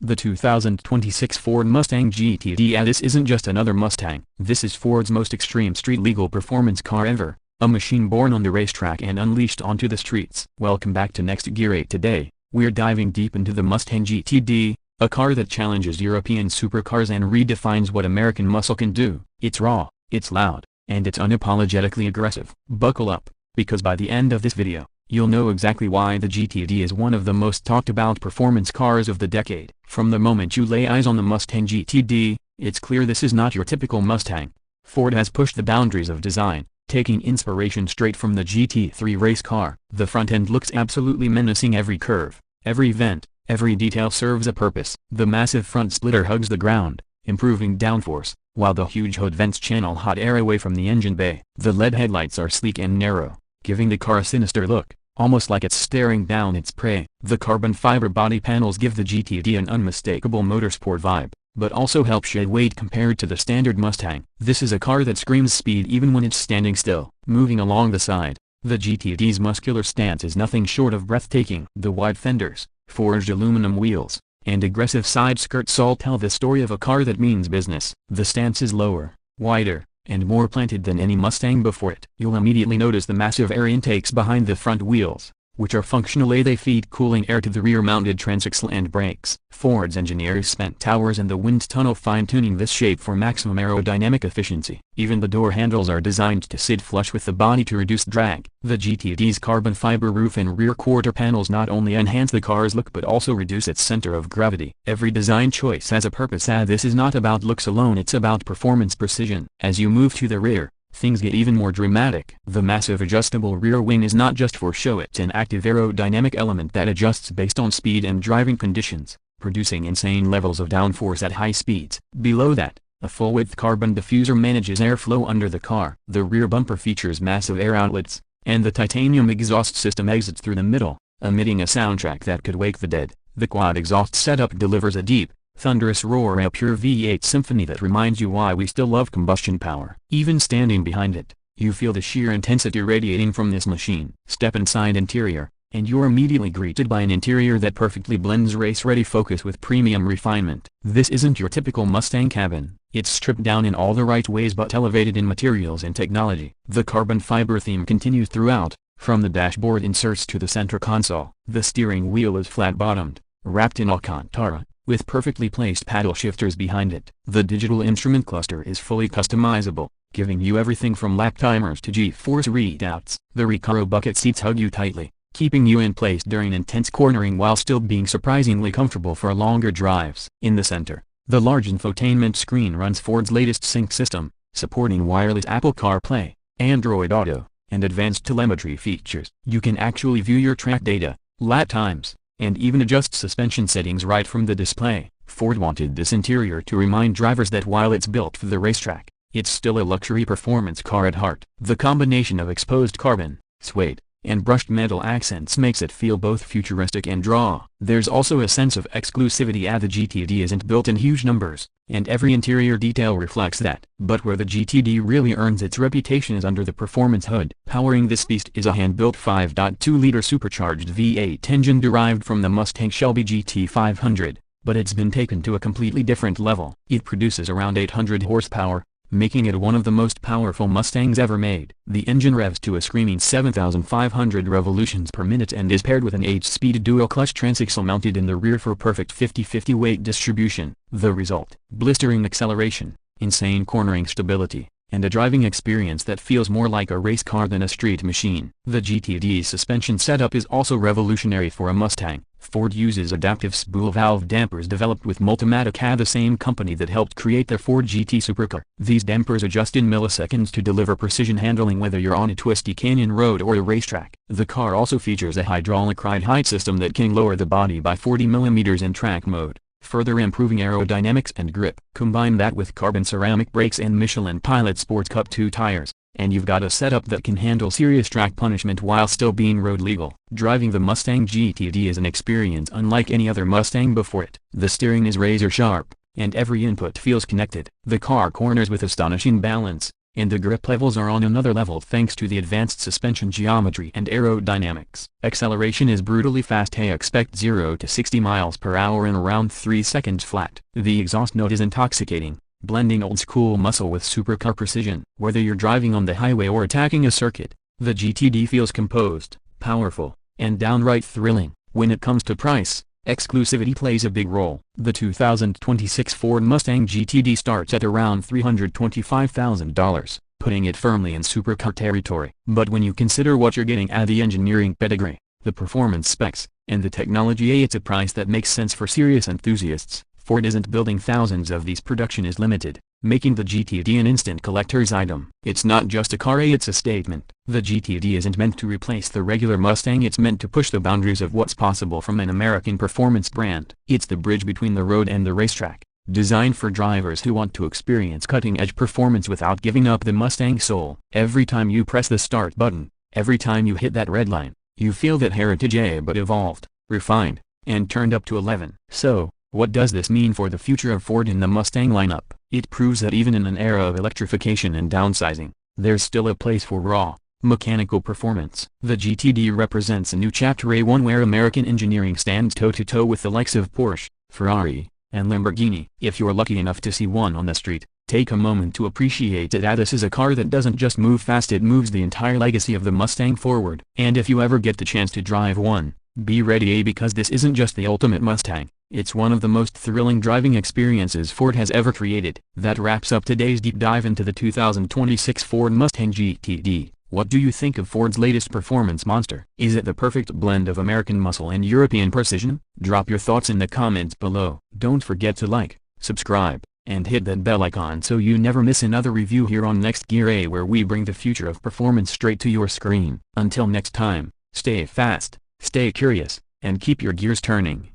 The 2026 Ford Mustang GTD. This isn't just another Mustang, this is Ford's most extreme street-legal performance car ever, a machine born on the racetrack and unleashed onto the streets. Welcome back to Next Gear 8. Today, we're diving deep into the Mustang GTD, a car that challenges European supercars and redefines what American muscle can do. It's raw, it's loud, and it's unapologetically aggressive. Buckle up, because by the end of this video, you'll know exactly why the GTD is one of the most talked about performance cars of the decade. From the moment you lay eyes on the Mustang GTD, it's clear this is not your typical Mustang. Ford has pushed the boundaries of design, taking inspiration straight from the GT3 race car. The front end looks absolutely menacing. Every curve, every vent, every detail serves a purpose. The massive front splitter hugs the ground, improving downforce, while the huge hood vents channel hot air away from the engine bay. The LED headlights are sleek and narrow, giving the car a sinister look, almost like it's staring down its prey. The carbon fiber body panels give the GTD an unmistakable motorsport vibe, but also help shed weight compared to the standard Mustang. This is a car that screams speed even when it's standing still. Moving along the side, the GTD's muscular stance is nothing short of breathtaking. The wide fenders, forged aluminum wheels, and aggressive side skirts all tell the story of a car that means business. The stance is lower, wider, and more planted than any Mustang before it. You'll immediately notice the massive air intakes behind the front wheels, which are functional. They feed cooling air to the rear-mounted transaxle and brakes. Ford's engineers spent hours in the wind tunnel fine-tuning this shape for maximum aerodynamic efficiency. Even the door handles are designed to sit flush with the body to reduce drag. The GTD's carbon fiber roof and rear quarter panels not only enhance the car's look but also reduce its center of gravity. Every design choice has a purpose. This is not about looks alone, it's about performance precision. As you move to the rear, things get even more dramatic. The massive adjustable rear wing is not just for show, it's an active aerodynamic element that adjusts based on speed and driving conditions, producing insane levels of downforce at high speeds. Below that, a full-width carbon diffuser manages airflow under the car. The rear bumper features massive air outlets, and the titanium exhaust system exits through the middle, emitting a soundtrack that could wake the dead. The quad exhaust setup delivers a deep, thunderous roar, a pure V8 symphony that reminds you why we still love combustion power. Even standing behind it, you feel the sheer intensity radiating from this machine. Step inside interior, and you're immediately greeted by an interior that perfectly blends race-ready focus with premium refinement. This isn't your typical Mustang cabin. It's stripped down in all the right ways but elevated in materials and technology. The carbon fiber theme continues throughout, from the dashboard inserts to the center console. The steering wheel is flat-bottomed, wrapped in Alcantara, with perfectly placed paddle shifters behind it. The digital instrument cluster is fully customizable, giving you everything from lap timers to G-force readouts. The Recaro bucket seats hug you tightly, keeping you in place during intense cornering while still being surprisingly comfortable for longer drives. In the center, the large infotainment screen runs Ford's latest sync system, supporting wireless Apple CarPlay, Android Auto, and advanced telemetry features. You can actually view your track data, lap times, and even adjust suspension settings right from the display. Ford wanted this interior to remind drivers that while it's built for the racetrack, it's still a luxury performance car at heart. The combination of exposed carbon, suede, and brushed metal accents makes it feel both futuristic and raw. There's also a sense of exclusivity. The GTD isn't built in huge numbers, and every interior detail reflects that. But where the GTD really earns its reputation is under the performance hood. Powering this beast is a hand-built 5.2-liter supercharged V8 engine derived from the Mustang Shelby GT500, but it's been taken to a completely different level. It produces around 800 horsepower, making it one of the most powerful Mustangs ever made. The engine revs to a screaming 7,500 revolutions per minute and is paired with an 8-speed dual-clutch transaxle mounted in the rear for perfect 50-50 weight distribution. The result: blistering acceleration, insane cornering stability, and a driving experience that feels more like a race car than a street machine. The GTD's suspension setup is also revolutionary for a Mustang. Ford uses adaptive spool valve dampers developed with Multimatic, the same company that helped create the Ford GT Supercar. These dampers adjust in milliseconds to deliver precision handling whether you're on a twisty canyon road or a racetrack. The car also features a hydraulic ride height system that can lower the body by 40 mm in track mode, further improving aerodynamics and grip. Combine that with carbon ceramic brakes and Michelin Pilot Sports Cup 2 tires, and you've got a setup that can handle serious track punishment while still being road legal. Driving the Mustang GTD is an experience unlike any other Mustang before it. The steering is razor sharp, and every input feels connected. The car corners with astonishing balance, and the grip levels are on another level thanks to the advanced suspension geometry and aerodynamics. Acceleration is brutally fast. Hey, expect 0 to 60 miles per hour in around 3 seconds flat. The exhaust note is intoxicating, blending old-school muscle with supercar precision. Whether you're driving on the highway or attacking a circuit, the GTD feels composed, powerful, and downright thrilling. When it comes to price, exclusivity plays a big role. The 2026 Ford Mustang GTD starts at around $325,000, putting it firmly in supercar territory. But when you consider what you're getting at, the engineering pedigree, the performance specs, and the technology, it's a price that makes sense for serious enthusiasts. Ford isn't building thousands of these. Production is limited, making the GTD an instant collector's item. It's not just a car, it's a statement. The GTD isn't meant to replace the regular Mustang, it's meant to push the boundaries of what's possible from an American performance brand. It's the bridge between the road and the racetrack, designed for drivers who want to experience cutting-edge performance without giving up the Mustang soul. Every time you press the start button, every time you hit that red line, you feel that heritage, but evolved, refined, and turned up to 11. So, what does this mean for the future of Ford in the Mustang lineup? It proves that even in an era of electrification and downsizing, there's still a place for raw, mechanical performance. The GTD represents a new chapter, one where American engineering stands toe-to-toe with the likes of Porsche, Ferrari, and Lamborghini. If you're lucky enough to see one on the street, take a moment to appreciate it. This is a car that doesn't just move fast, it moves the entire legacy of the Mustang forward. And if you ever get the chance to drive one, be ready, because this isn't just the ultimate Mustang, it's one of the most thrilling driving experiences Ford has ever created. That wraps up today's deep dive into the 2026 Ford Mustang GTD. What do you think of Ford's latest performance monster? Is it the perfect blend of American muscle and European precision? Drop your thoughts in the comments below. Don't forget to like, subscribe, and hit that bell icon so you never miss another review here on Next Gear, where we bring the future of performance straight to your screen. Until next time, stay fast, stay curious, and keep your gears turning.